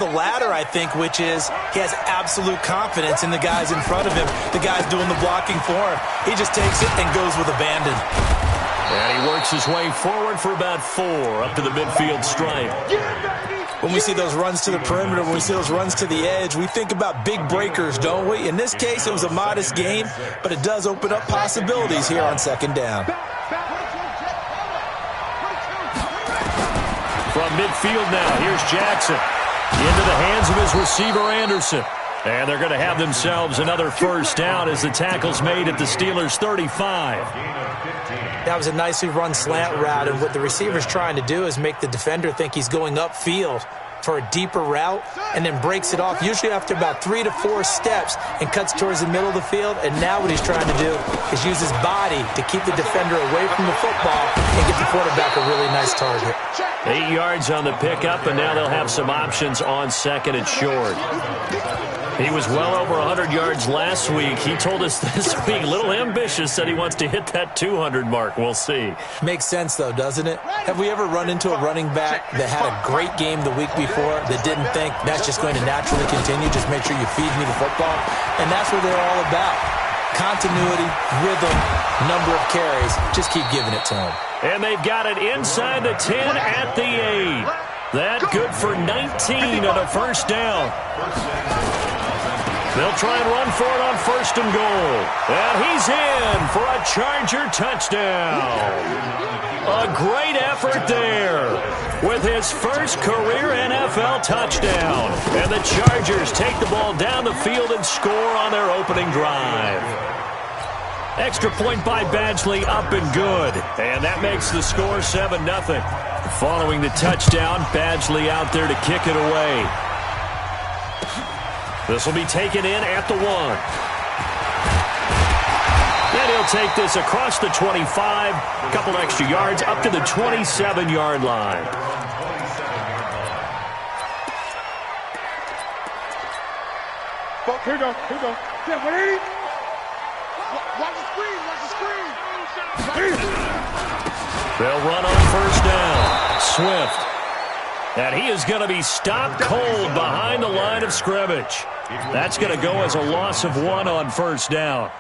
the latter, I think, which is he has absolute confidence in the guys in front of him, the guys doing the blocking for him. He just takes it and goes with abandon. And he works his way forward for about 4 up to the midfield stripe. When we see those runs to the perimeter, when we see those runs to the edge, we think about big breakers, don't we? In this case, it was a modest gain, but it does open up possibilities here on second down. From midfield now, here's Jackson. Into the hands of his receiver, Anderson. And they're going to have themselves another first down as the tackle's made at the Steelers' 35. That was a nicely run slant route, and what the receiver's trying to do is make the defender think he's going upfield for a deeper route and then breaks it off, usually after about 3 to 4 steps, and cuts towards the middle of the field. And now what he's trying to do is use his body to keep the defender away from the football and get the quarterback a really nice target. 8 yards on the pickup, and now they'll have some options on second and short. He was well over 100 yards last week. He told us this week, a little ambitious, said he wants to hit that 200 mark. We'll see. Makes sense, though, doesn't it? Have we ever run into a running back that had a great game the week before that didn't think that's just going to naturally continue? Just make sure you feed me the football. And that's what they're all about. Continuity, rhythm, number of carries. Just keep giving it to them. And they've got it inside the 10 at the 8. That good for 19 on a first down. They'll try and run for it on first and goal. And he's in for a Charger touchdown. A great effort there with his first career NFL touchdown. And the Chargers take the ball down the field and score on their opening drive. Extra point by Badgley, up and good. And that makes the score 7-0. Following the touchdown, Badgley out there to kick it away. This will be taken in at the 1. And he'll take this across the 25. A couple extra yards up to the 27-yard line. Here we go. Yeah, 180. Watch the screen. They'll run on first down. Swift. And he is going to be stopped cold behind the line of scrimmage. That's going to go as a loss of 1 on first down.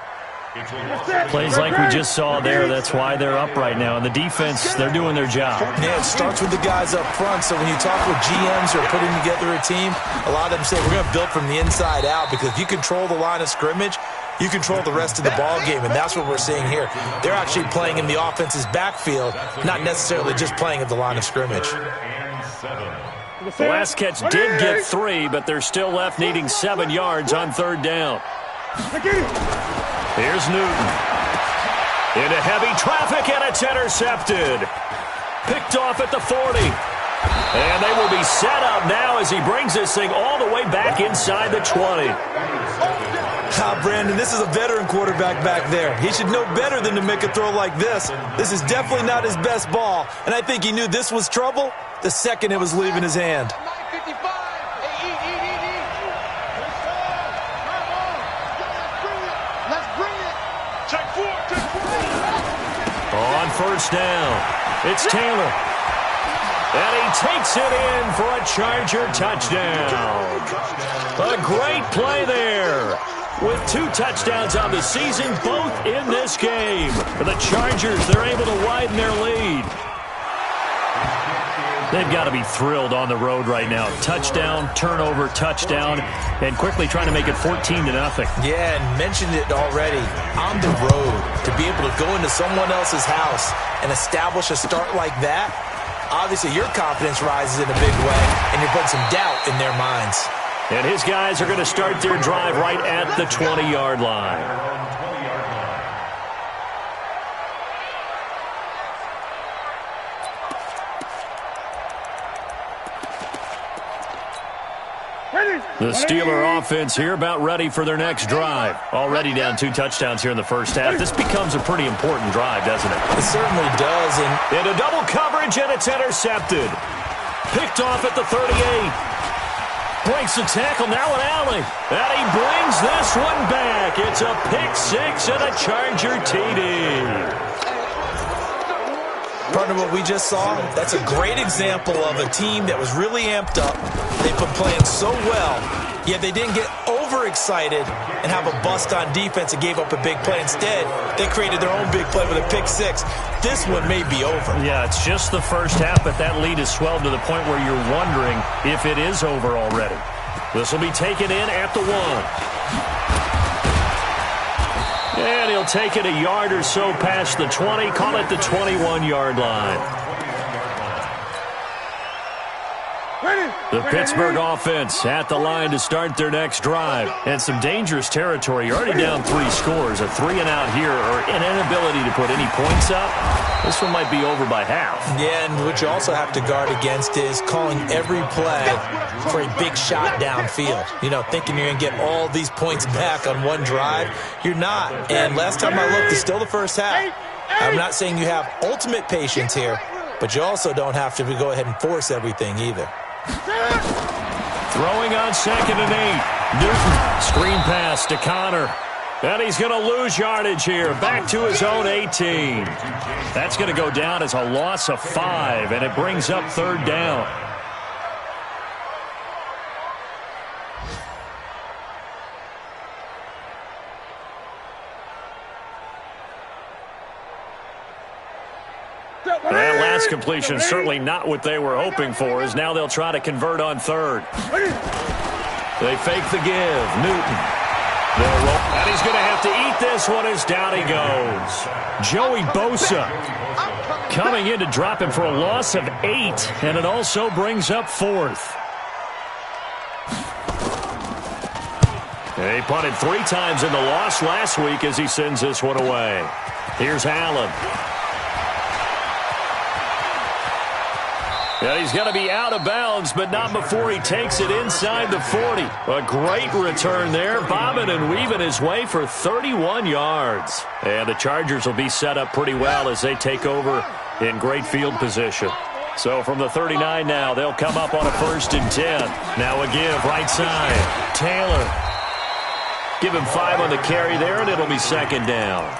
Plays like we just saw there, that's why they're up right now. And the defense, they're doing their job. Yeah, it starts with the guys up front. So when you talk with GMs who are putting together a team, a lot of them say we're going to build from the inside out, because if you control the line of scrimmage, you control the rest of the ball game, and that's what we're seeing here. They're actually playing in the offense's backfield, not necessarily just playing at the line of scrimmage. The last catch did get 3, but they're still left needing 7 yards on third down. Here's Newton. Into heavy traffic, and it's intercepted. Picked off at the 40. And they will be set up now as he brings this thing all the way back inside the 20. Brandon, this is a veteran quarterback back there. He should know better than to make a throw like this. This is definitely not his best ball, and I think he knew this was trouble the second it was leaving his hand. On first down, it's Taylor. And he takes it in for a Charger touchdown. A great play there. With 2 touchdowns on the season, both in this game. For the Chargers, they're able to widen their lead. They've got to be thrilled on the road right now. Touchdown, turnover, touchdown, and quickly trying to make it 14-0. Yeah, and mentioned it already. On the road, to be able to go into someone else's house and establish a start like that, obviously your confidence rises in a big way, and you're putting some doubt in their minds. And his guys are going to start their drive right at the 20-yard line. The Steeler offense here about ready for their next drive. Already down 2 touchdowns here in the first half. This becomes a pretty important drive, doesn't it? It certainly does. And into double coverage, and it's intercepted. Picked off at the 38. Breaks the tackle, now an alley. And he brings this one back. It's a pick 6 and a Charger TD. partner, what we just saw, that's a great example of a team that was really amped up. They've been playing so well, yet they didn't get overexcited and have a bust on defense and gave up a big play. Instead, they created their own big play with a pick six. This one may be over. Yeah, it's just the first half, but that lead has swelled to the point where you're wondering if it is over already. This will be taken in at the 1. And he'll take it a yard or so past the 20, call it the 21-yard line. The Pittsburgh offense at the line to start their next drive. And some dangerous territory. You're already down 3 scores. A 3-and-out here or an inability to put any points up. This one might be over by half. Yeah, and what you also have to guard against is calling every play for a big shot downfield. You know, thinking you're going to get all these points back on one drive. You're not. And last time I looked, it's still the first half. I'm not saying you have ultimate patience here, but you also don't have to go ahead and force everything either. Throwing on 2nd and 8. Newton, screen pass to Connor. And he's going to lose yardage here. Back to his own 18. That's going to go down as a loss of 5, and it brings up 3rd down. That last completion certainly not what they were hoping for, as now they'll try to convert on 3rd. They fake the give. Newton. And he's going to have to eat this one as down he goes. Joey Bosa coming in to drop him for a loss of 8, and it also brings up 4th. He punted 3 times in the loss last week as he sends this one away. Here's Allen. And he's going to be out of bounds, but not before he takes it inside the 40. A great return there, bobbing and weaving his way for 31 yards. And the Chargers will be set up pretty well as they take over in great field position. So from the 39 now, they'll come up on a 1st and 10. Now a give, right side. Taylor. Give him 5 on the carry there, and it'll be 2nd down.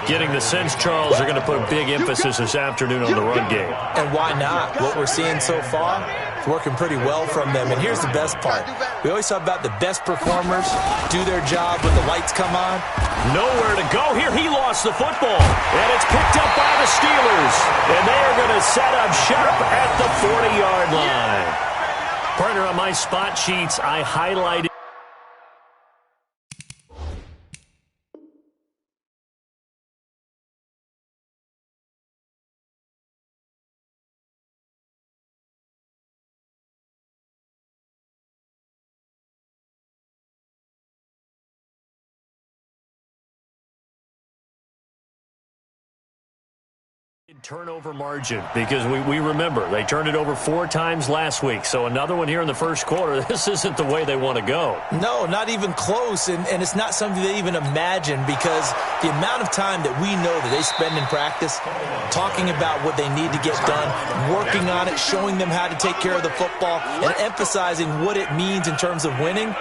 Getting the sense Charles are going to put a big emphasis this afternoon on the run game. And why not? What we're seeing so far is working pretty well from them. And here's the best part. We always talk about the best performers do their job when the lights come on. Nowhere to go here. He lost the football. And it's picked up by the Steelers. And they are going to set up shop at the 40-yard line. Partner, on my spot sheets, I highlighted. Turnover margin, because we remember they turned it over 4 times last week, so another one here in the first quarter. This isn't the way they want to go. No, not even close, and it's not something they even imagine, because the amount of time that we know that they spend in practice talking about what they need to get done, working on it, showing them how to take care of the football, and emphasizing what it means in terms of winning,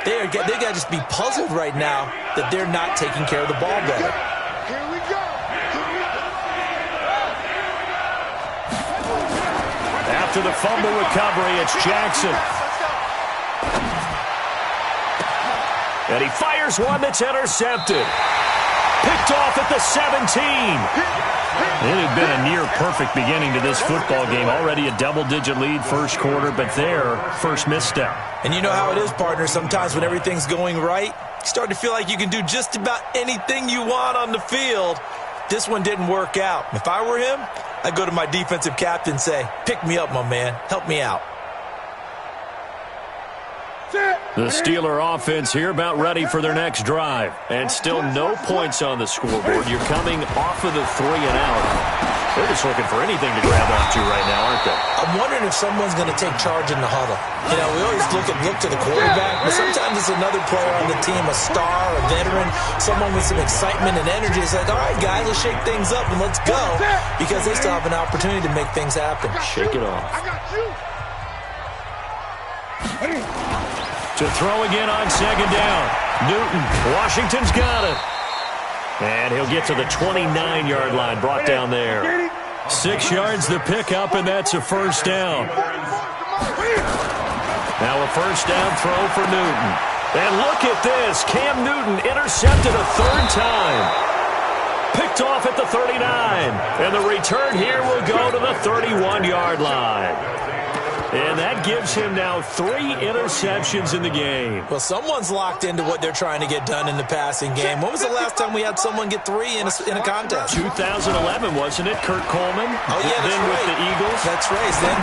they got to just be puzzled right now that they're not taking care of the ball better. After the fumble recovery, it's Jackson. And he fires one that's intercepted. Picked off at the 17. It had been a near-perfect beginning to this football game. Already a double-digit lead first quarter, but their first misstep. And you know how it is, partner. Sometimes when everything's going right, you start to feel like you can do just about anything you want on the field. This one didn't work out. If I were him, I'd go to my defensive captain and say, pick me up, my man. Help me out. The Steeler offense here about ready for their next drive. And still no points on the scoreboard. You're coming off of the 3-and-out. They're just looking for anything to grab onto right now, aren't they? I'm wondering if someone's going to take charge in the huddle. You know, we always look to the quarterback, but sometimes it's another player on the team, a star, a veteran, someone with some excitement and energy. It's like, all right, guys, let's shake things up and let's go, because they still have an opportunity to make things happen. Shake it off. To throw again on 2nd down. Newton, Washington's got it. And he'll get to the 29-yard line, brought down there. 6 yards the pickup, and that's a first down. Now a first down throw for Newton. And look at this. Cam Newton intercepted a third time. Picked off at the 39. And the return here will go to the 31-yard line. And that gives him now 3 interceptions in the game. Well, someone's locked into what they're trying to get done in the passing game. When was the last time we had someone get 3 in a contest? 2011, wasn't it? Kurt Coleman? Oh, yeah, that's then right. with the Eagles? That's right. Then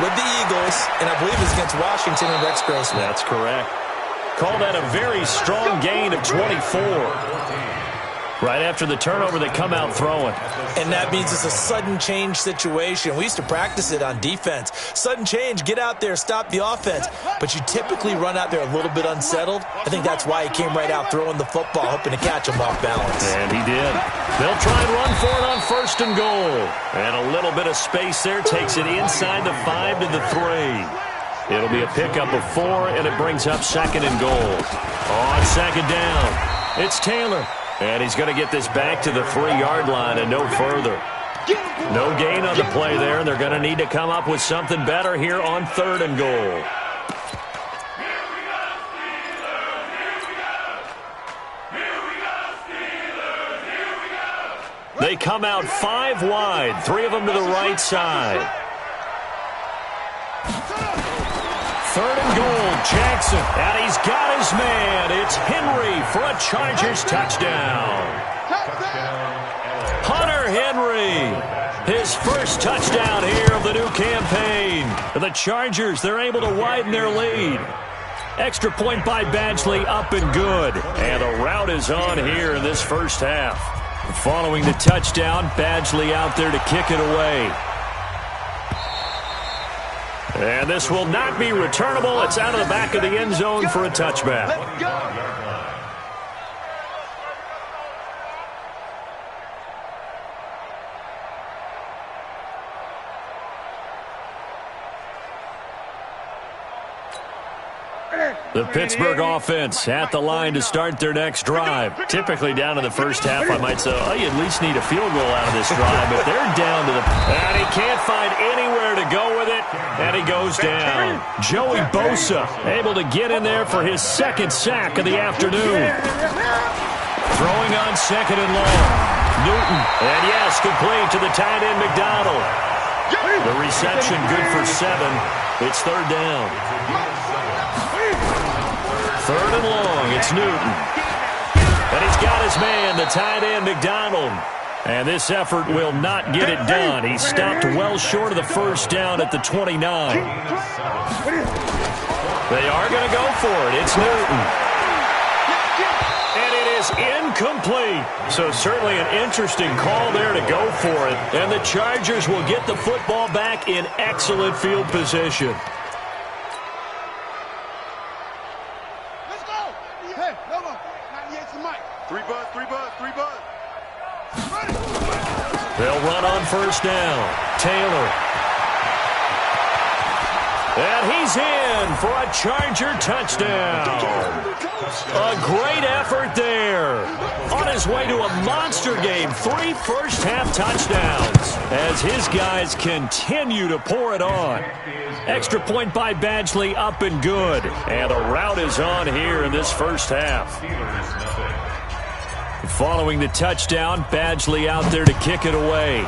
with the Eagles, and I believe it's against Washington and Rex Grossman. That's correct. Call that a very strong gain of 24. Right after the turnover, they come out throwing. And that means it's a sudden change situation. We used to practice it on defense. Sudden change, get out there, stop the offense. But you typically run out there a little bit unsettled. I think that's why he came right out throwing the football, hoping to catch him off balance. And he did. They'll try and run for it on first and goal. And a little bit of space there takes it inside the 5 to the 3. It'll be a pickup of 4, and it brings up second and goal. On second down, it's Taylor. And he's going to get this back to the 3-yard line and no further. No gain on the play there. They're going to need to come up with something better here on third and goal. They come out 5 wide, 3 of them to the right side. Third and goal, Jackson, and he's got his man. It's Henry for a Chargers touchdown. Hunter Henry, his first touchdown here of the new campaign. The Chargers, they're able to widen their lead. Extra point by Badgley, up and good. And the route is on here in this first half. Following the touchdown, Badgley out there to kick it away. And this will not be returnable. It's out of the back of the end zone for a touchback. The Pittsburgh offense at the line to start their next drive. Typically down in the first half, I might say, oh, you at least need a field goal out of this drive, but they're down to the... And he can't find anywhere to go with it, and he goes down. Joey Bosa able to get in there for his second sack of the afternoon. Throwing on second and long. Newton, and yes, complete to the tight end McDonald. The reception good for 7. It's third down. Third and long, it's Newton. And he's got his man, the tight end, McDonald. And this effort will not get it done. He stopped well short of the first down at the 29. They are going to go for it. It's Newton. And it is incomplete. So certainly an interesting call there to go for it. And the Chargers will get the football back in excellent field position. They'll run on first down. Taylor. And he's in for a Charger touchdown. A great effort there. On his way to a monster game. 3 first-half touchdowns as his guys continue to pour it on. Extra point by Badgley, up and good. And the route is on here in this first half. Following the touchdown, Badgley out there to kick it away.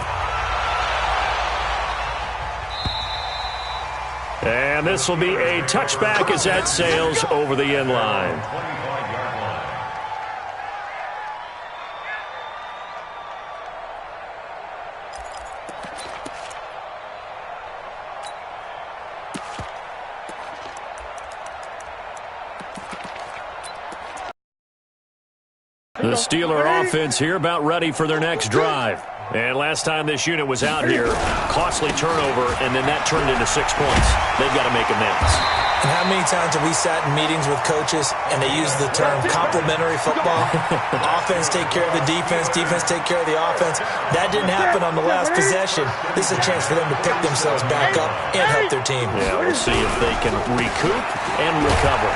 And this will be a touchback as that sails over the end line. The Steeler offense here about ready for their next drive. And last time this unit was out here, costly turnover, and then that turned into 6 points. They've got to make amends. And how many times have we sat in meetings with coaches and they use the term complementary football? Offense take care of the defense, defense take care of the offense. That didn't happen on the last possession. This is a chance for them to pick themselves back up and help their team. Yeah, we'll see if they can recoup and recover.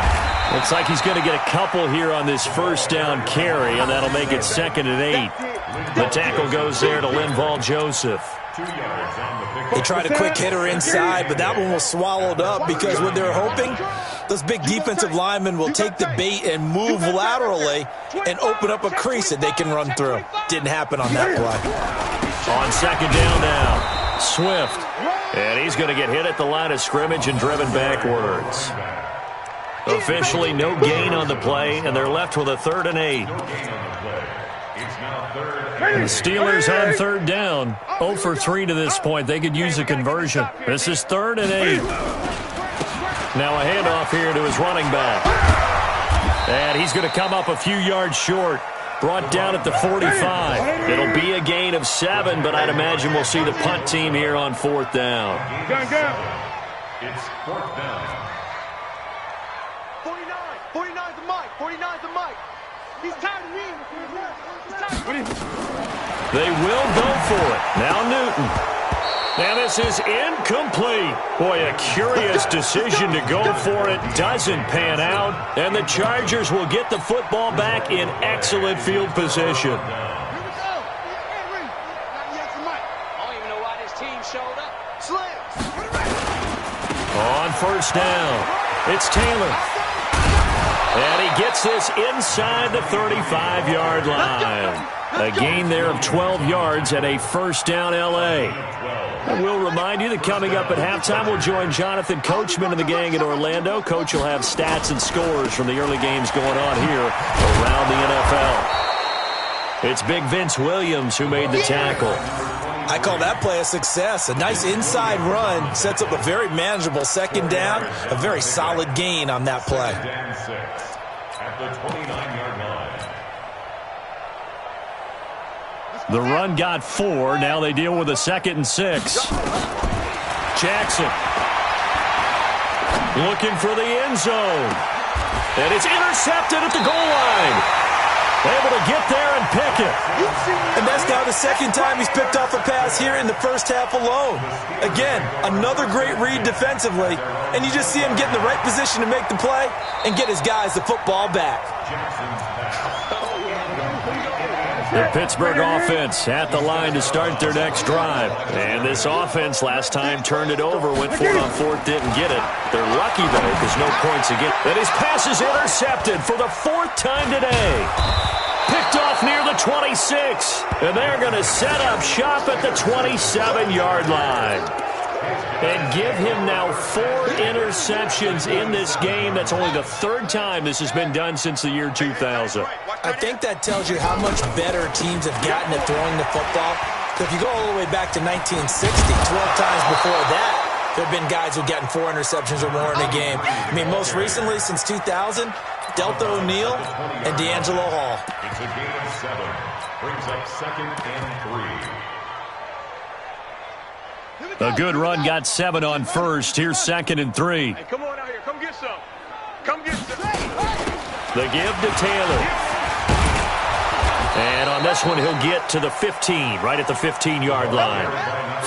Looks like he's going to get a couple here on this first down carry, and that'll make it 2nd and 8. The tackle goes there to Linval Joseph. They tried a quick hitter inside, but that one was swallowed up because what they're hoping, those big defensive linemen will take the bait and move laterally and open up a crease that they can run through. Didn't happen on that play. On second down now, Swift. And he's going to get hit at the line of scrimmage and driven backwards. Officially no gain on the play, and they're left with a 3rd and 8. And the Steelers on third down, 0 for 3 to this point. They could use a conversion. This is 3rd and 8. Now a handoff here to his running back. And he's going to come up a few yards short. Brought down at the 45. It'll be a gain of 7, but I'd imagine we'll see the punt team here on 4th down. It's 4th down. 49's the mic. 49's the mic. He's tired of reading. They will go for it. Now Newton. And this is incomplete. Boy, a curious decision to go for it. Doesn't pan out. And the Chargers will get the football back in excellent field position. Here we go. I don't even know why this team showed up. Slams. On 1st down, it's Taylor. And he gets this inside the 35-yard line. A gain there of 12 yards and a 1st down L.A. And we'll remind you that coming up at halftime, we'll join Jonathan Coachman and the gang in Orlando. Coach will have stats and scores from the early games going on here around the NFL. It's Big Vince Williams who made the tackle. I call that play a success. A nice inside run sets up a very manageable 2nd down. A very solid gain on that play. At the 29-yard line. The run got 4. Now they deal with a 2nd and 6. Jackson looking for the end zone. And it's intercepted at the goal line. Able to get there and pick it. And that's now the 2nd time he's picked off a pass here in the first half alone. Again, another great read defensively. And you just see him get in the right position to make the play and get his guys the football back. The Pittsburgh offense at the line to start their next drive. And this offense last time turned it over, went for it on 4th, didn't get it. They're lucky, though, because no points again. And his pass is intercepted for the 4th time today. Picked off near the 26. And they're going to set up shop at the 27-yard line. And give him now 4 interceptions in this game. That's only the 3rd time this has been done since the year 2000. I think that tells you how much better teams have gotten at throwing the football. So if you go all the way back to 1960, 12 times before that, there have been guys who've gotten 4 interceptions or more in a game. I mean, most recently, since 2000, Delta O'Neal and D'Angelo Hall. It's a gain of 7. Brings up 2nd and 3. A good run got 7 on 1st. Here's 2nd and 3. Hey, come on out here. Come get some. Come get some. The give to Taylor. And on this one, he'll get to the 15, right at the 15-yard line.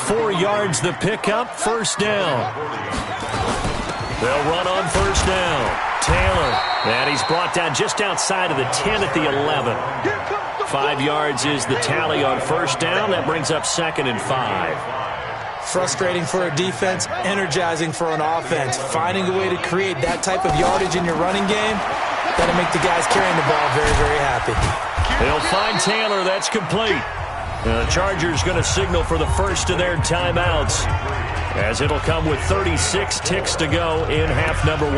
4 yards the pickup, 1st down. They'll run on 1st down. Taylor. And he's brought down just outside of the 10 at the 11. 5 yards is the tally on 1st down. That brings up 2nd and 5. Frustrating for a defense, energizing for an offense. Finding a way to create that type of yardage in your running game, that'll make the guys carrying the ball very, very happy. They'll find Taylor. That's complete. The Chargers going to signal for the first of their timeouts, as it'll come with 36 ticks to go in half number 1.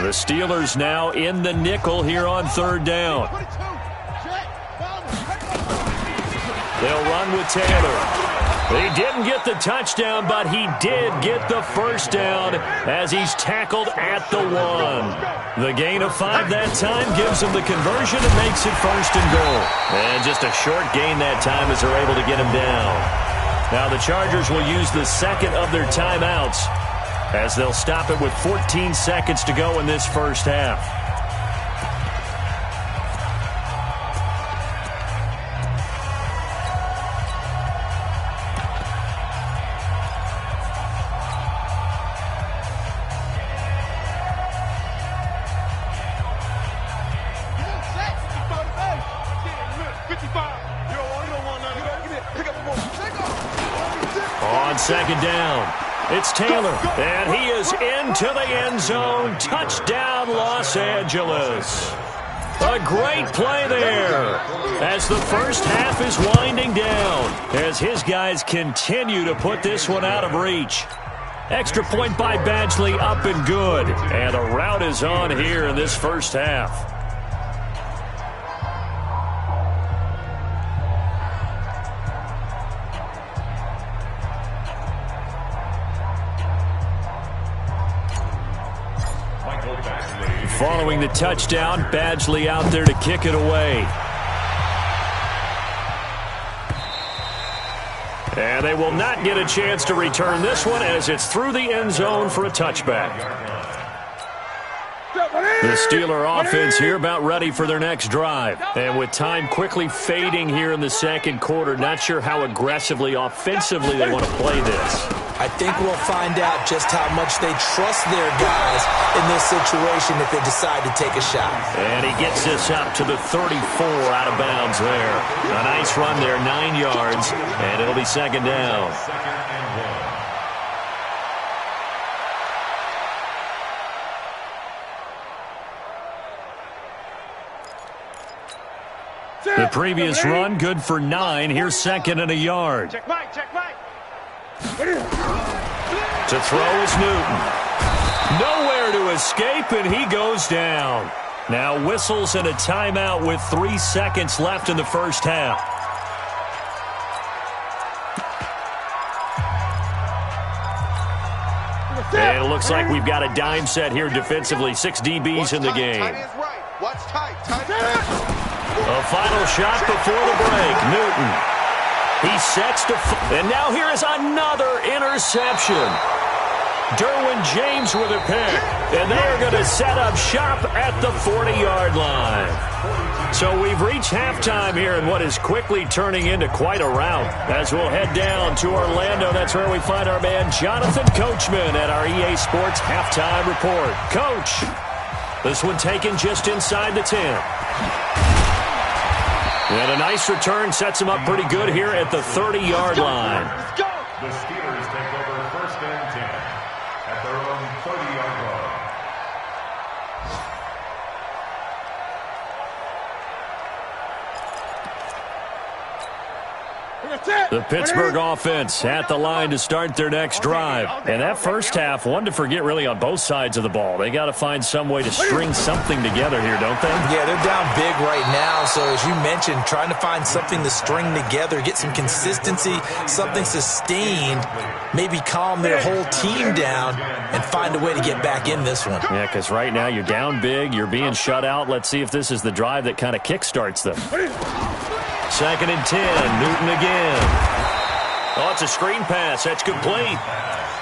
The Steelers now in the nickel here on 3rd down. They'll run with Taylor. He didn't get the touchdown, but he did get the 1st down as he's tackled at the 1. The gain of 5 that time gives him the conversion and makes it 1st and goal. And just a short gain that time as they're able to get him down. Now the Chargers will use the 2nd of their timeouts, as they'll stop it with 14 seconds to go in this first half. on second down. It's Taylor, and he is into the end zone. Touchdown, Los Angeles. A great play there as the first half is winding down as his guys continue to put this one out of reach. Extra point by Badgley, up and good. And the rout is on here in this first half. Following the touchdown, Badgley out there to kick it away. And they will not get a chance to return this one as it's through the end zone for a touchback. The Steeler offense here about ready for their next drive. And with time quickly fading here in the second quarter, not sure how aggressively, offensively they want to play this. I think we'll find out just how much they trust their guys in this situation if they decide to take a shot. And he gets this up to the 34 out of bounds there. A nice run there, 9 yards, and it'll be second down. The previous run, good for 9. Here's second and a yard. Check Mike. To throw is Newton. Nowhere to escape, and he goes down. Now whistles and a timeout with 3 seconds left in the first half. And it looks like we've got a dime set here defensively. 6 DBs in the game. A final shot before the break. Newton. He sets to... And now here is another interception. Derwin James with a pick. And they are going to set up shop at the 40-yard line. So we've reached halftime here in what is quickly turning into quite a rout. As we'll head down to Orlando, that's where we find our man Jonathan Coachman at our EA Sports Halftime Report. Coach, this one taken just inside the 10. And a nice return sets him up pretty good here at the 30-yard line. The Steelers take over first and 10 at their own 30-yard line. The Pittsburgh offense at the line to start their next drive. And that first half, one to forget really on both sides of the ball. They got to find some way to string something together here, don't they? Yeah, they're down big right now. So as you mentioned, trying to find something to string together, get some consistency, something sustained, maybe calm their whole team down and find a way to get back in this one. Yeah, because right now you're down big, you're being shut out. Let's see if this is the drive that kind of kickstarts them. Second and 10, Newton again. Oh, it's a screen pass. That's complete.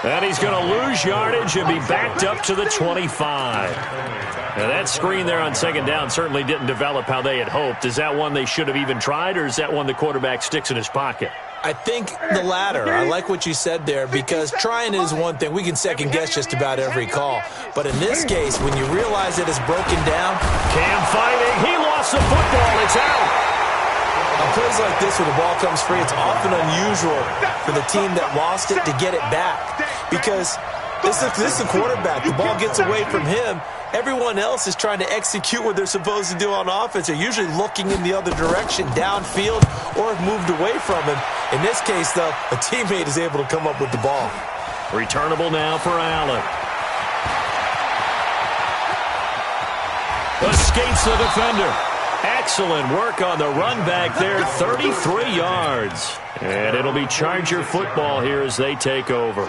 And he's going to lose yardage and be backed up to the 25. Now, that screen there on second down certainly didn't develop how they had hoped. Is that one they should have even tried, or is that one the quarterback sticks in his pocket? I think the latter. I like what you said there, because trying is one thing. We can second-guess just about every call. But in this case, when you realize that it's broken down. Cam fighting. He lost the football. It's out. On plays like this where the ball comes free, it's often unusual for the team that lost it to get it back, because this is the quarterback. The ball gets away from him. Everyone else is trying to execute what they're supposed to do on offense. They're usually looking in the other direction, downfield, or have moved away from him. In this case, though, a teammate is able to come up with the ball. Returnable now for Allen. Escapes the defender. Excellent work on the run back there, 33 yards. And it'll be Charger football here as they take over.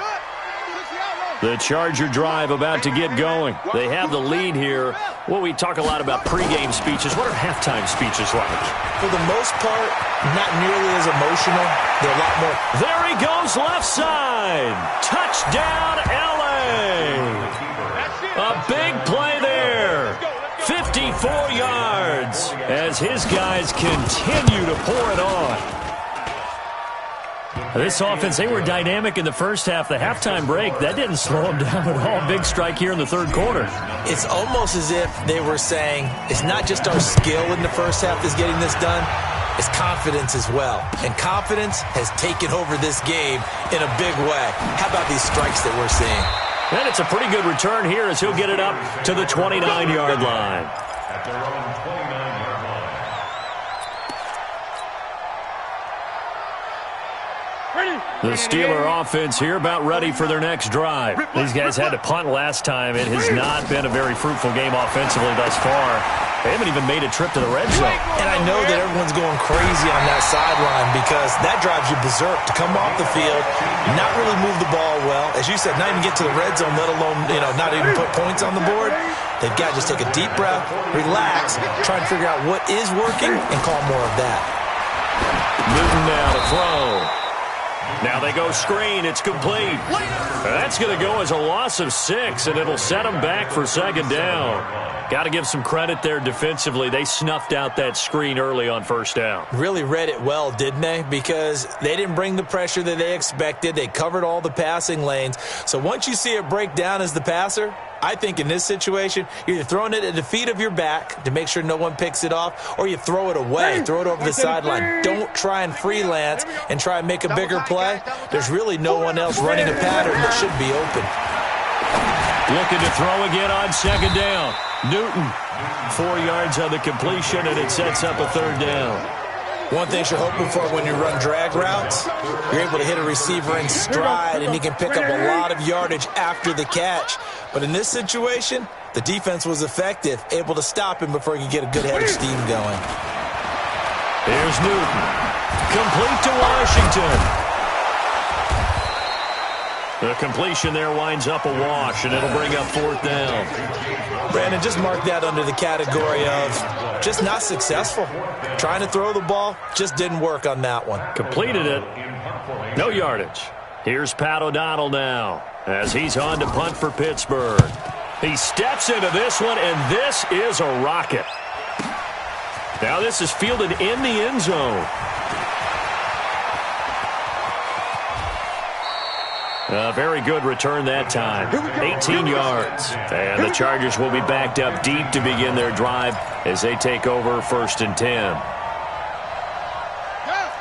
The Charger drive about to get going. They have the lead here. Well, we talk a lot about pregame speeches. What are halftime speeches like? For the most part, not nearly as emotional. They're a lot more. There he goes, left side. Touchdown, L.A. A big play there. 54 yards as his guys continue to pour it on. This offense, they were dynamic in the first half. The halftime break, that didn't slow them down at all. Big strike here in the third quarter. It's almost as if they were saying, it's not just our skill in the first half that's getting this done. is confidence as well. And confidence has taken over this game in a big way. How about these strikes that we're seeing? And it's a pretty good return here as he'll get it up to the 29-yard line. At their own 29-yard line. The Steeler offense here about ready for their next drive. These guys had to punt last time. It has not been a very fruitful game offensively thus far. They haven't even made a trip to the red zone. And I know that everyone's going crazy on that sideline because that drives you berserk to come off the field, not really move the ball well. As you said, not even get to the red zone, let alone, not even put points on the board. They've got to just take a deep breath, relax, try and figure out what is working and call more of that. Newton now to throw. Now they go screen. It's complete. That's going to go as a loss of 6, and it'll set them back for second down. Got to give some credit there defensively. They snuffed out that screen early on first down. Really read it well, didn't they? Because they didn't bring the pressure that they expected. They covered all the passing lanes. So once you see it break down as the passer, I think in this situation, you're either throwing it at the feet of your back to make sure no one picks it off, or you throw it away, throw it over the sideline. Don't try and freelance and try and make a bigger play. There's really no one else running a pattern that should be open. Looking to throw again on second down. Newton, 4 yards on the completion, and it sets up a third down. One thing you're hoping for when you run drag routes, you're able to hit a receiver in stride, and he can pick up a lot of yardage after the catch. But in this situation, the defense was effective, able to stop him before he could get a good head of steam going. Here's Newton. Complete to Washington. The completion there winds up a wash, and it'll bring up fourth down. Brandon, just mark that under the category of just not successful. Trying to throw the ball, just didn't work on that one. Completed it. No yardage. Here's Pat O'Donnell now as he's on to punt for Pittsburgh. He steps into this one, and this is a rocket. Now this is fielded in the end zone. A very good return that time. 18 yards. And the Chargers will be backed up deep to begin their drive as they take over 1st and 10.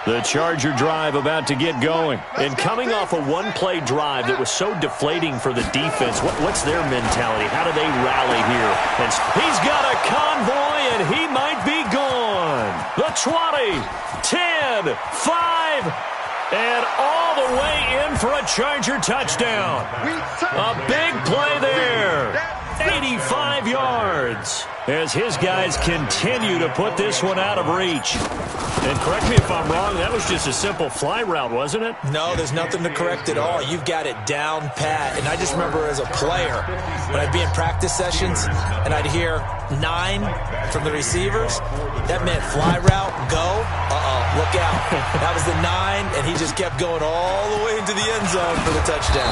The Charger drive about to get going. And coming off a one-play drive that was so deflating for the defense, what's their mentality? How do they rally here? And he's got a convoy, and he might be gone. The 20, 10, 5, and all the way in for a Charger touchdown. A big play there. 85 yards as his guys continue to put this one out of reach. And correct me if I'm wrong, that was just a simple fly route, wasn't it? No, there's nothing to correct at all. You've got it down pat. And I just remember as a player, when I'd be in practice sessions and I'd hear 9 from the receivers, that meant fly route, go. Look out. That was the 9, and he just kept going all the way into the end zone for the touchdown.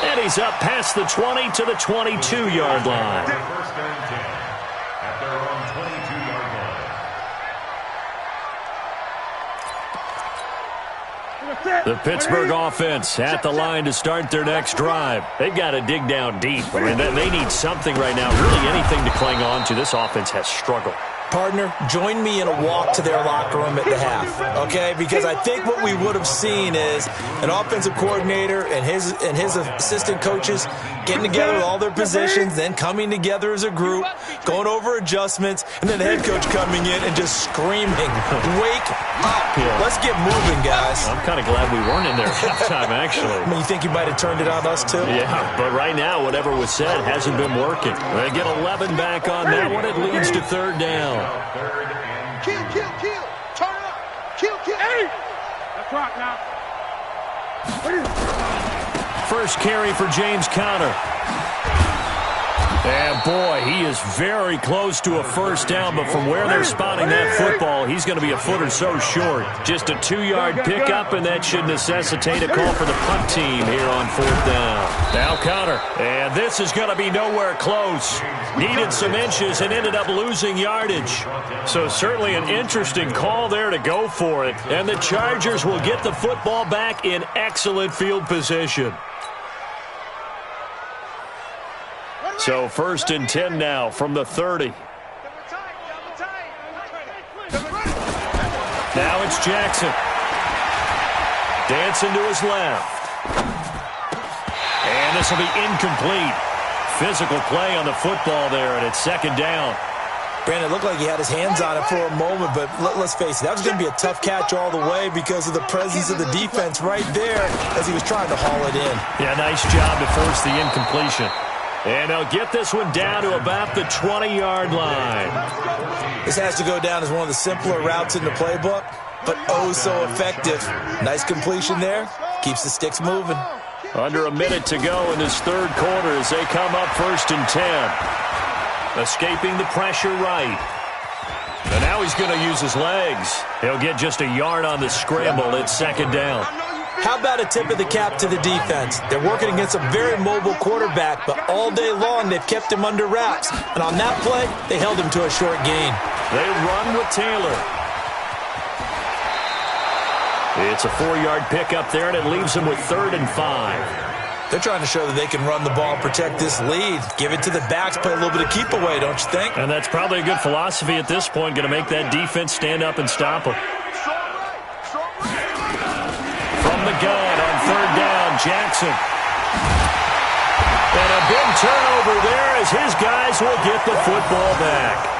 And he's up past the 20 to the 22-yard line. First and 10 at their own 22-yard line. The Pittsburgh offense at the line to start their next drive. They've got to dig down deep. I mean, they need something right now, really anything to cling on to. This offense has struggled. Partner, join me in a walk to their locker room at the half, okay? Because I think what we would have seen is an offensive coordinator and his assistant coaches getting together with all their positions, then coming together as a group, going over adjustments, and then the head coach coming in and just screaming, wake up. Yeah. Let's get moving, guys. I'm kind of glad we weren't in there at halftime, actually. I mean, you think you might have turned it on us, too? Yeah, but right now, whatever was said hasn't been working. They get 11 back on that one. It leads to third down. Kill. Turn it up. Kill. Hey! That's right now. First carry for James Conner. And, boy, he is very close to a first down, but from where they're spotting that football, he's going to be a foot or so short. Just a 2-yard pickup, and that should necessitate a call for the punt team here on fourth down. Now Conner, and this is going to be nowhere close. Needed some inches and ended up losing yardage. So certainly an interesting call there to go for it. And the Chargers will get the football back in excellent field position. So 1st and 10 now from the 30. Now it's Jackson. Dancing to his left. And this will be incomplete. Physical play on the football there, and it's second down. Brandon, it looked like he had his hands on it for a moment, but let's face it, that was going to be a tough catch all the way because of the presence of the defense right there as he was trying to haul it in. Yeah, nice job to force the incompletion. And they'll get this one down to about the 20-yard line. This has to go down as one of the simpler routes in the playbook, but oh so effective. Nice completion there. Keeps the sticks moving. Under a minute to go in this third quarter as they come up 1st and 10. Escaping the pressure right. And now he's going to use his legs. He'll get just a yard on the scramble. It's second down. How about a tip of the cap to the defense? They're working against a very mobile quarterback, but all day long they've kept him under wraps. And on that play, they held him to a short gain. They run with Taylor. It's a 4-yard pickup there, and it leaves them with 3rd and 5. They're trying to show that they can run the ball and protect this lead. Give it to the backs, play a little bit of keep away, don't you think? And that's probably a good philosophy at this point, going to make that defense stand up and stop them. From the gun on 3rd down, Jackson. And a big turnover there as his guys will get the football back.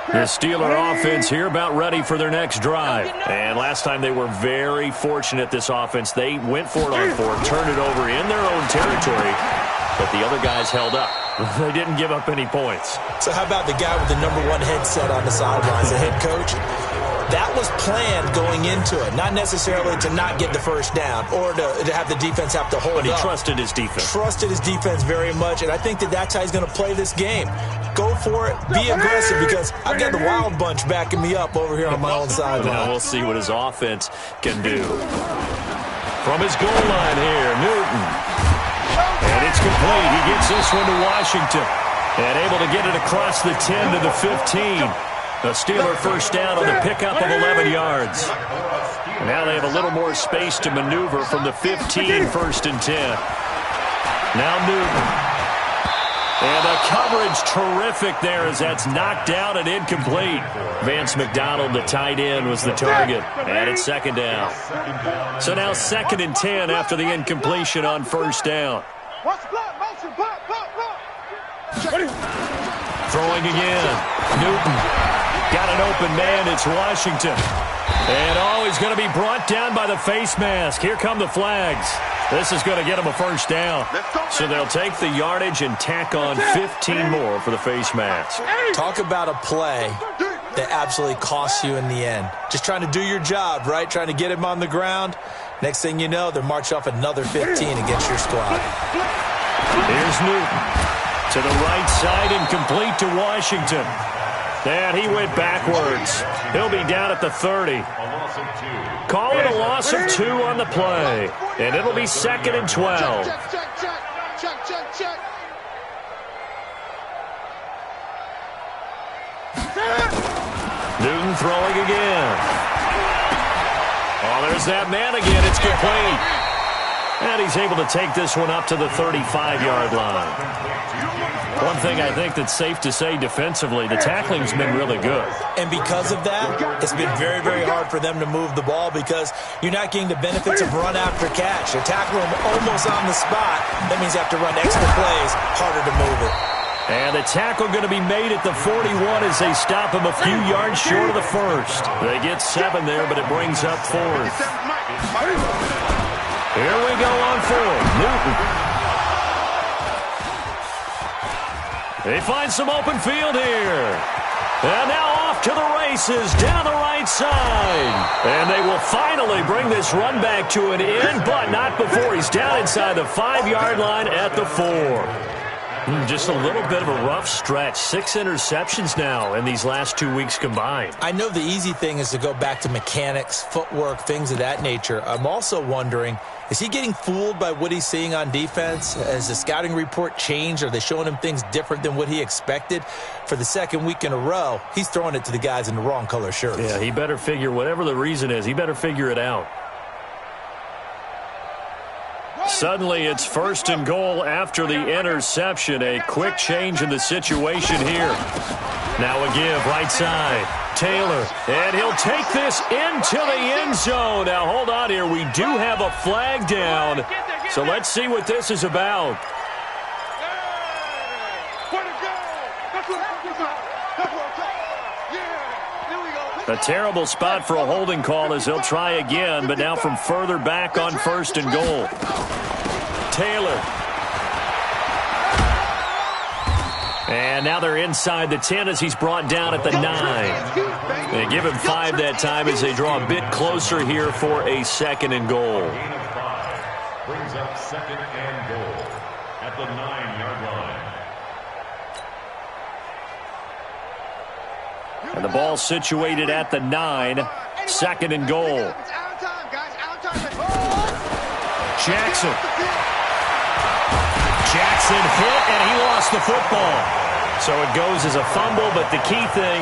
The Steeler offense here about ready for their next drive. And last time they were very fortunate, this offense. They went for it on 4th, turned it over in their own territory, but the other guys held up. They didn't give up any points. So how about the guy with the #1 headset on the sidelines, the head coach? That was planned going into it, not necessarily to not get the first down or to have the defense have to hold up. But he trusted his defense. Trusted his defense very much, and I think that's how he's going to play this game. Go for it. Be aggressive because I've got the Wild Bunch backing me up over here on my own sideline. Now we'll see what his offense can do. From his goal line here, Newton. And it's complete. He gets this one to Washington. And able to get it across the 10 to the 15. The Steeler first down on the pickup of 11 yards. Now they have a little more space to maneuver from the 15, 1st and 10. Now Newton. And the coverage terrific there as that's knocked down and incomplete. Vance McDonald, the tight end, was the target. And it's second down. So now 2nd and 10 after the incompletion on 1st down. Throwing again. Newton. Got an open man. It's Washington. And he's going to be brought down by the face mask. Here come the flags. This is going to get him a first down. So they'll take the yardage and tack on 15 more for the face mask. Talk about a play that absolutely costs you in the end. Just trying to do your job, right? Trying to get him on the ground. Next thing you know, they're marching off another 15 against your squad. Here's Newton. To the right side and complete to Washington. And he went backwards. He'll be down at the 30. Call it a loss of 2 on the play. And it'll be 2nd and 12. Newton throwing again. Oh, there's that man again. It's complete. And he's able to take this one up to the 35-yard line. One thing I think that's safe to say defensively, the tackling's been really good. And because of that, it's been very, very hard for them to move the ball because you're not getting the benefits of run after catch. They're tackling him almost on the spot. That means you have to run extra plays, harder to move it. And the tackle going to be made at the 41 as they stop him a few yards short of the first. They get 7 there, but it brings up 4th. Here we go on 4th. Newton. They find some open field here. And now off to the races down the right side. And they will finally bring this run back to an end, but not before he's down inside the 5-yard line at the 4. Just a little bit of a rough stretch. 6 interceptions now in these last 2 weeks combined. I know the easy thing is to go back to mechanics, footwork, things of that nature. I'm also wondering, is he getting fooled by what he's seeing on defense? Has the scouting report changed? Are they showing him things different than what he expected? For the 2nd week in a row, he's throwing it to the guys in the wrong color shirts. Yeah, he better figure, whatever the reason is, he better figure it out. Suddenly, it's first and goal after the interception. A quick change in the situation here. Now a give, right side. Taylor, and he'll take this into the end zone. Now, hold on here. We do have a flag down, so let's see what this is about. A terrible spot for a holding call as he'll try again, but now from further back on first and goal. Taylor. And now they're inside the 10 as he's brought down at the 9. They give him 5 that time as they draw a bit closer here for a second and goal. Brings up second and goal at the 9-yard line. And the ball situated at the 9. Second and goal. Jackson. Jackson hit, and he lost the football. So it goes as a fumble, but the key thing,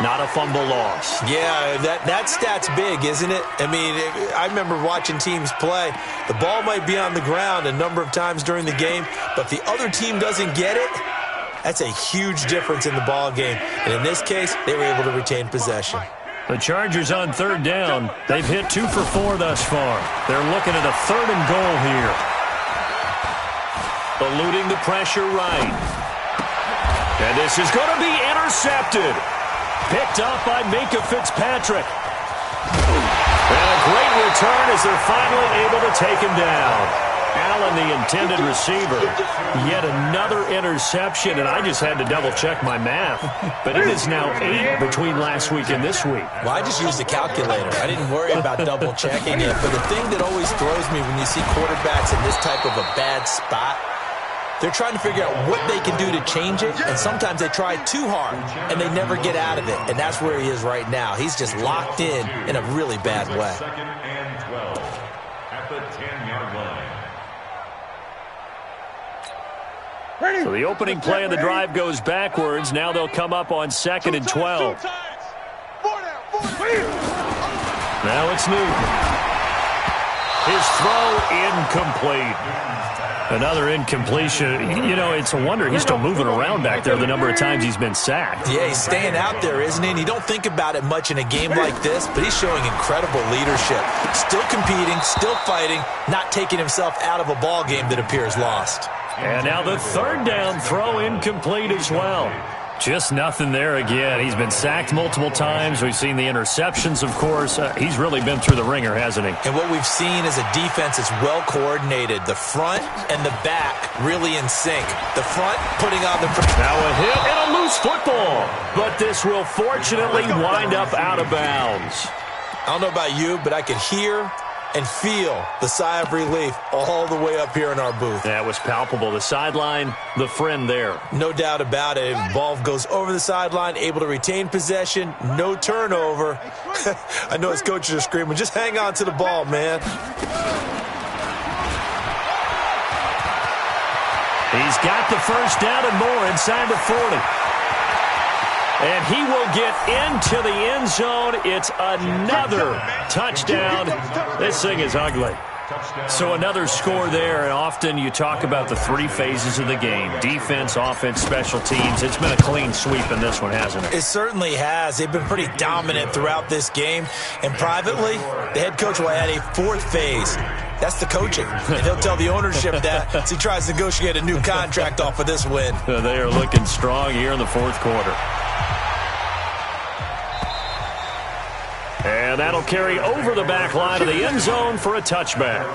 not a fumble loss. Yeah, that stat's big, isn't it? I mean, I remember watching teams play. The ball might be on the ground a number of times during the game, but if the other team doesn't get it, that's a huge difference in the ball game. And in this case, they were able to retain possession. The Chargers on third down. They've hit 2 for 4 thus far. They're looking at a third and goal here. Eluding the pressure right. And this is going to be intercepted. Picked up by Minkah Fitzpatrick. And a great return as they're finally able to take him down. Allen, the intended receiver. Yet another interception, and I just had to double-check my math. But it is now 8 between last week and this week. Well, I just used a calculator. I didn't worry about double-checking it. But the thing that always throws me when you see quarterbacks in this type of a bad spot, they're trying to figure out what they can do to change it, and sometimes they try too hard, and they never get out of it. And that's where he is right now. He's just locked in a really bad way. Second and 12 at the 10-yard line. So the opening play of the drive goes backwards. Now they'll come up on second and 12. Now it's Newton. His throw incomplete. Another incompletion. You know, it's a wonder he's still moving around back there the number of times he's been sacked. Yeah, he's staying out there, isn't he? And you don't think about it much in a game like this, but he's showing incredible leadership. Still competing, still fighting, not taking himself out of a ball game that appears lost. And now the third down throw incomplete as well. Just nothing there again. He's been sacked multiple times. We've seen the interceptions, of course. He's really been through the ringer, hasn't he? And what we've seen is a defense that's well coordinated. The front and the back really in sync. The front putting on the... Now a hit and a loose football. But this will fortunately wind up out of bounds. I don't know about you, but I could hear and feel the sigh of relief all the way up here in our booth. That was palpable. The sideline, the friend there. No doubt about it. Ball goes over the sideline, able to retain possession, no turnover. I know his coaches are screaming, just hang on to the ball, man. He's got the first down and more inside the 40. And he will get into the end zone. It's another touchdown. This thing is ugly. So another score there, and often you talk about the 3 phases of the game. Defense, offense, special teams. It's been a clean sweep in this one, hasn't it? It certainly has. They've been pretty dominant throughout this game. And privately, the head coach will add a 4th phase. That's the coaching. And he'll tell the ownership that as he tries to negotiate a new contract off of this win. They are looking strong here in the 4th quarter. And that'll carry over the back line of the end zone for a touchback.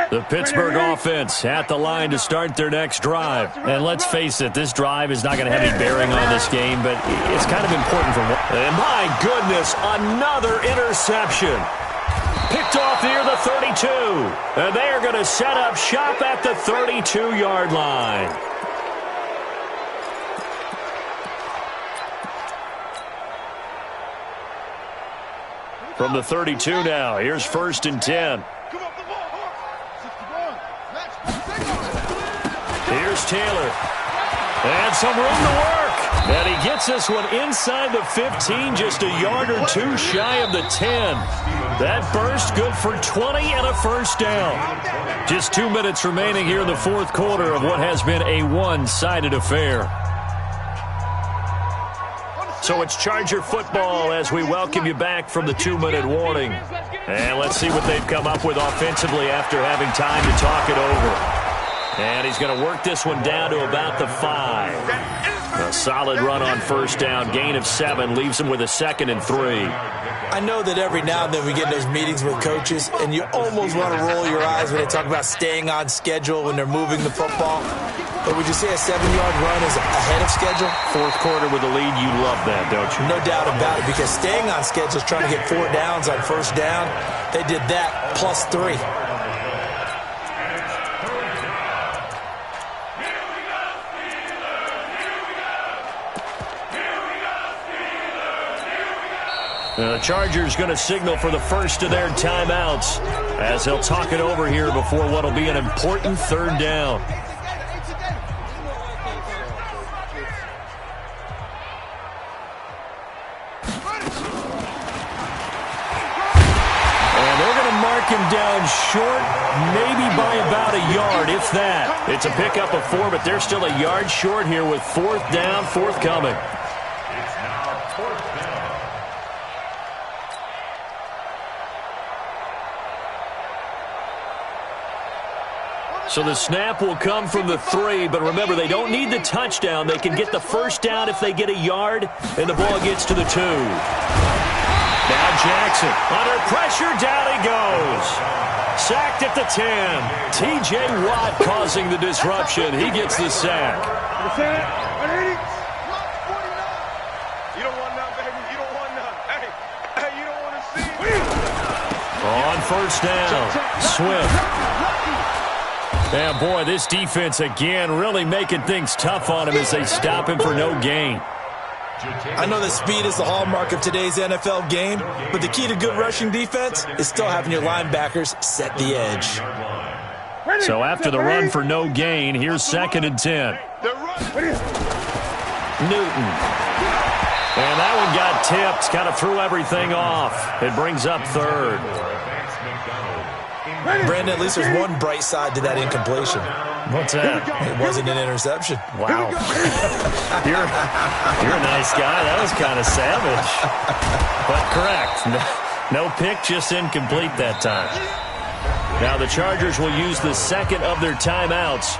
The Pittsburgh offense at the line to start their next drive. And let's face it, this drive is not going to have any bearing on this game, but it's kind of important for one. And my goodness, another interception. Picked off near the 32. And they are going to set up shop at the 32-yard line. From the 32 now, here's 1st and 10. Come up the ball, horse. 61. Here's Taylor. And some room to work. And he gets this one inside the 15, just a yard or two shy of the 10. That burst good for 20 and a first down. Just 2 minutes remaining here in the fourth quarter of what has been a one-sided affair. So it's Charger football as we welcome you back from the 2-minute warning. And let's see what they've come up with offensively after having time to talk it over. And he's going to work this one down to about the 5. A solid run on first down. Gain of 7 leaves him with a 2nd and 3. I know that every now and then we get in those meetings with coaches, and you almost want to roll your eyes when they talk about staying on schedule when they're moving the football. But would you say a 7-yard run is ahead of schedule? Fourth quarter with a lead, you love that, don't you? No doubt about it, because staying on schedule is trying to get 4 downs on first down. They did that plus 3. The Chargers going to signal for the first of their timeouts as they'll talk it over here before what will be an important 3rd down. And they're going to mark him down short, maybe by about a yard, if that. It's a pickup of 4, but they're still a yard short here with 4th down forthcoming. It's now 4th down. So the snap will come from the 3, but remember, they don't need the touchdown. They can get the first down if they get a yard, and the ball gets to the 2. Now Jackson, under pressure, down he goes. Sacked at the 10. T.J. Watt causing the disruption. He gets the sack. You don't want none, baby. You don't want none. Hey, you don't want to see. On first down, Swift. Yeah, boy, this defense again really making things tough on him as they stop him for no gain. I know that speed is the hallmark of today's NFL game, but the key to good rushing defense is still having your linebackers set the edge. So after the run for no gain, here's 2nd and 10. Newton. And that one got tipped, kind of threw everything off. It brings up 3rd. Brandon, at least there's one bright side to that incompletion. What's that? It wasn't an interception. Wow. You're a nice guy. That was kind of savage. But correct. No pick, just incomplete that time. Now the Chargers will use the 2nd of their timeouts.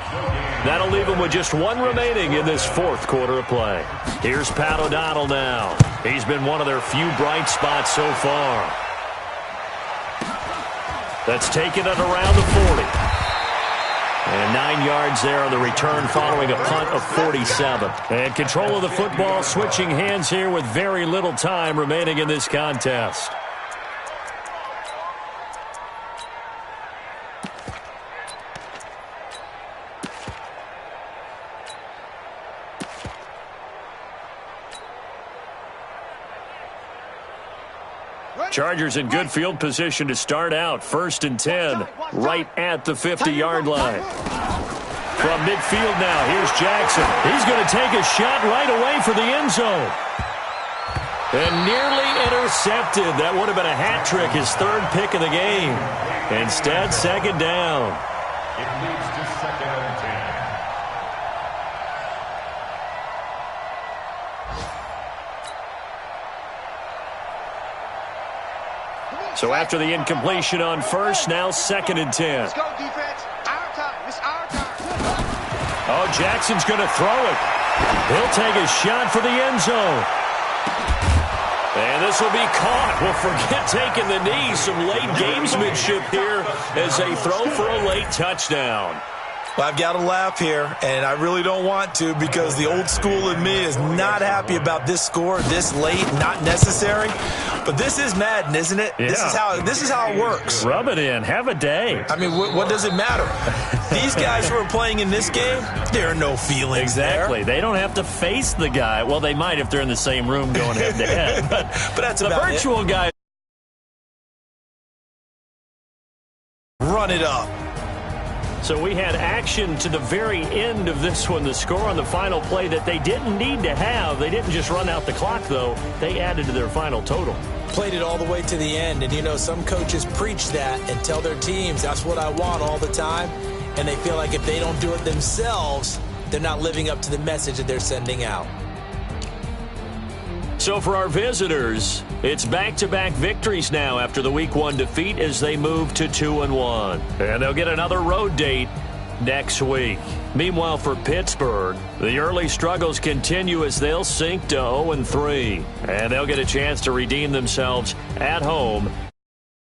That'll leave them with just 1 remaining in this 4th quarter of play. Here's Pat O'Donnell now. He's been one of their few bright spots so far. That's taken it around the 40. And 9 yards there on the return following a punt of 47. And control of the football switching hands here with very little time remaining in this contest. Chargers in good field position to start out. 1st and 10, right at the 50-yard line. From midfield now, here's Jackson. He's going to take a shot right away for the end zone. And nearly intercepted. That would have been a hat trick, his 3rd pick of the game. Instead, 2nd down. It leads to 2nd and 10. So after the incompletion on first, now 2nd and 10. Let's go, defense. Our time. It's our time. Oh, Jackson's going to throw it. He'll take a shot for the end zone. And this will be caught. Well, forget taking the knee. Some late gamesmanship here as they throw for a late touchdown. Well, I've got to laugh here, and I really don't want to because the old school in me is not happy about this score this late, not necessary. But this is Madden, isn't it? Yeah. This is how it works. Rub it in. Have a day. I mean, what does it matter? These guys who are playing in this game, there are no feelings Exactly. there. They don't have to face the guy. Well, they might if they're in the same room going head-to-head. But that's the about virtual it. guy run it up. So we had action to the very end of this one. The score on the final play that they didn't need to have. They didn't just run out the clock, though. They added to their final total. Played it all the way to the end. And, you know, some coaches preach that and tell their teams, that's what I want all the time. And they feel like if they don't do it themselves, they're not living up to the message that they're sending out. So for our visitors, it's back-to-back victories now after the Week 1 defeat as they move to 2-1. And they'll get another road date next week. Meanwhile, for Pittsburgh, the early struggles continue as they'll sink to 0-3. And they'll get a chance to redeem themselves at home